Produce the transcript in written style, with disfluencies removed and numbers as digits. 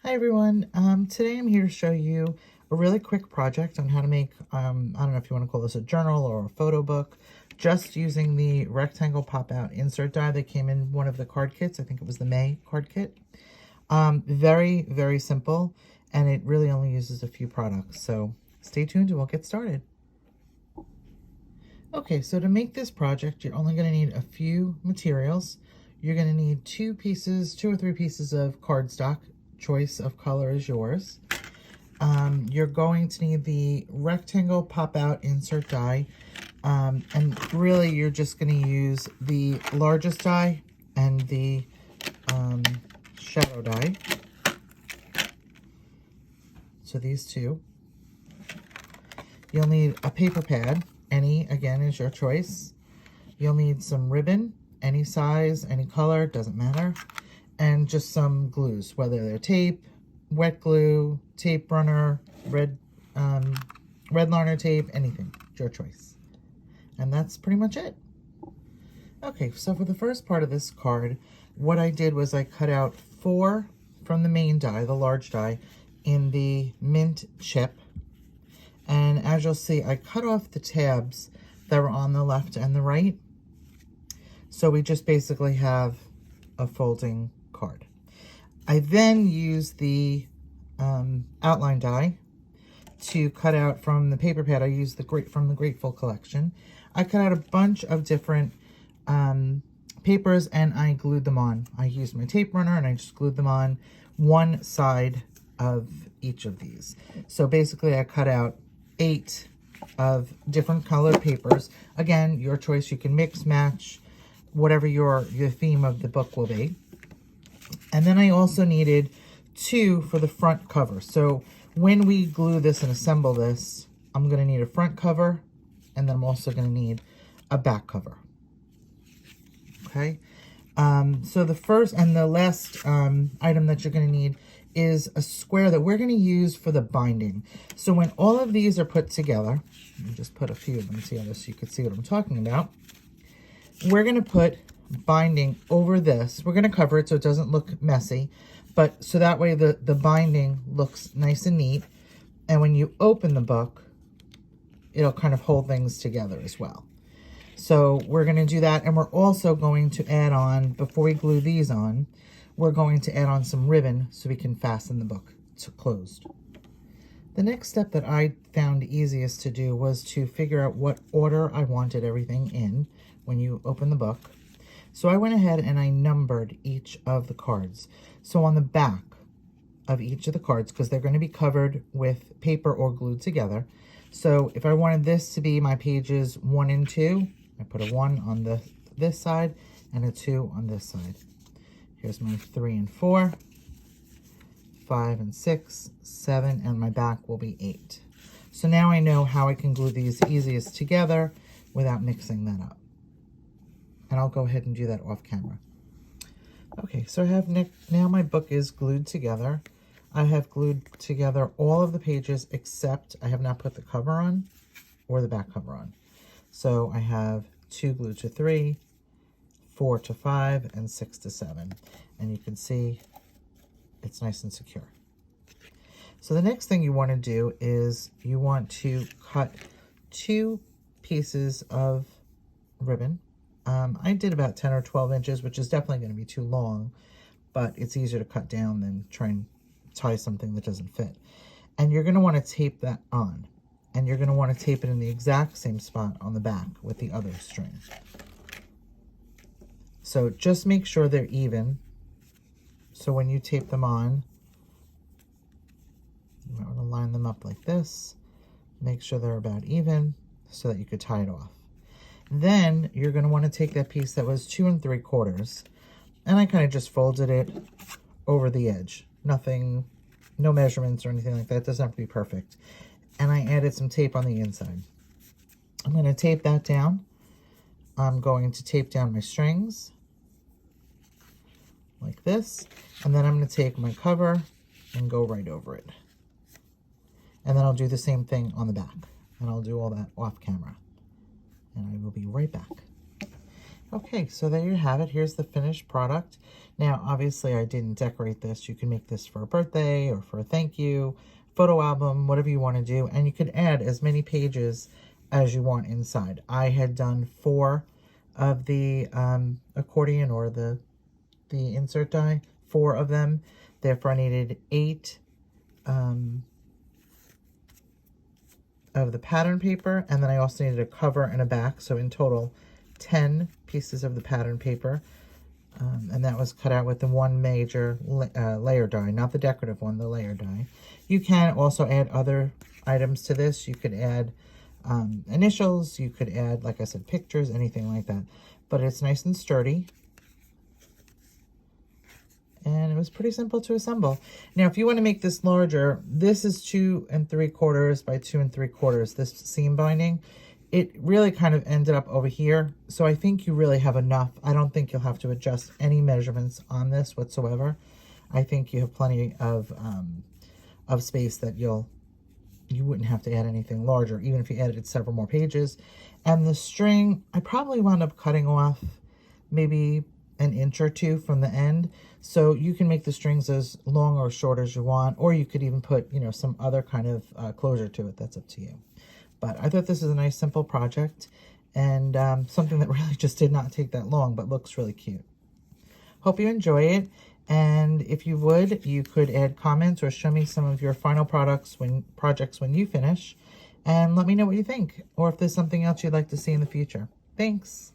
Hi everyone. Today I'm here to show you a really quick project on how to make, I don't know if you want to call this a journal or a photo book, just using the rectangle pop-out insert die that came in one of the card kits. I think it was the May card kit. Very, very simple, and it really only uses a few products. So stay tuned and we'll get started. Okay, so to make this project, you're only going to need a few materials. You're going to need two or three pieces of cardstock. Choice of color is yours. You're going to need the rectangle pop-out insert die. And really, you're just going to use the largest die and the shadow die. So these two. You'll need a paper pad. Any, again, is your choice. You'll need some ribbon, any size, any color, doesn't matter. And just some glues, whether they're tape, wet glue, tape runner, red liner tape, anything, it's your choice. And that's pretty much it. Okay, so for the first part of this card, what I did was I cut out 4 from the main die, the large die, in the mint chip. And as you'll see, I cut off the tabs that were on the left and the right. So we just basically have a folding card. I then used the outline die to cut out from the paper pad. I used from the Grateful collection. I cut out a bunch of different papers and I glued them on. I used my tape runner and I just glued them on one side of each of these. So basically I cut out 8 of different colored papers. Again, your choice. You can mix, match, whatever your theme of the book will be. And then I also needed 2 for the front cover. So when we glue this and assemble this, I'm going to need a front cover, and then I'm also going to need a back cover. Okay. So the first and the last item that you're going to need is a square that we're going to use for the binding. So when all of these are put together, let me just put a few of them together so you can see what I'm talking about. We're going to put binding over this. We're going to cover it so it doesn't look messy, but so that way the binding looks nice and neat. And when you open the book, it'll kind of hold things together as well. So we're going to do that. And we're also going to add on, before we glue these on, we're going to add on some ribbon so we can fasten the book to closed. The next step that I found easiest to do was to figure out what order I wanted everything in when you open the book. So I went ahead and I numbered each of the cards. So on the back of each of the cards, because they're going to be covered with paper or glued together. So if I wanted this to be my pages 1 and 2, I put a 1 on this side and a 2 on this side. Here's my 3 and 4, 5 and 6, 7, and my back will be 8. So now I know how I can glue these easiest together without mixing that up. And I'll go ahead and do that off camera. Okay, so I have now my book is glued together. I have glued together all of the pages except I have not put the cover on or the back cover on. So I have 2 glued to 3, 4 to 5, and 6 to 7. And you can see it's nice and secure. So the next thing you want to do is you want to cut 2 pieces of ribbon. I did about 10 or 12 inches, which is definitely going to be too long, but it's easier to cut down than try and tie something that doesn't fit. And you're going to want to tape that on. And you're going to want to tape it in the exact same spot on the back with the other string. So just make sure they're even. So when you tape them on, you want to line them up like this. Make sure they're about even so that you could tie it off. Then you're going to want to take that piece that was 2 3/4, and I kind of just folded it over the edge. Nothing, no measurements or anything like that. It doesn't have to be perfect. And I added some tape on the inside. I'm going to tape that down. I'm going to tape down my strings like this, and then I'm going to take my cover and go right over it. And then I'll do the same thing on the back, and I'll do all that off camera. And I will be right back. Okay, so there you have it. Here's the finished product. Now, obviously, I didn't decorate this. You can make this for a birthday or for a thank you, photo album, whatever you want to do. And you could add as many pages as you want inside. I had done 4 of the accordion or the insert die, 4 of them. Therefore, I needed 8 of the pattern paper. And then I also needed a cover and a back. So in total, 10 pieces of the pattern paper. And that was cut out with the one major layer die, not the decorative one, the layer die. You can also add other items to this. You could add initials, you could add, like I said, pictures, anything like that. But it's nice and sturdy. And it was pretty simple to assemble. Now, if you want to make this larger, this is 2 3/4 by 2 3/4, this seam binding. It really kind of ended up over here. So I think you really have enough. I don't think you'll have to adjust any measurements on this whatsoever. I think you have plenty of space that you wouldn't have to add anything larger, even if you added several more pages. And the string, I probably wound up cutting off maybe an inch or 2 from the end. So you can make the strings as long or short as you want, or you could even put, you know, some other kind of closure to it. That's up to you. But I thought this is a nice, simple project, and something that really just did not take that long, but looks really cute. Hope you enjoy it, and if you would, you could add comments or show me some of your final projects when you finish, and let me know what you think, or if there's something else you'd like to see in the future. Thanks.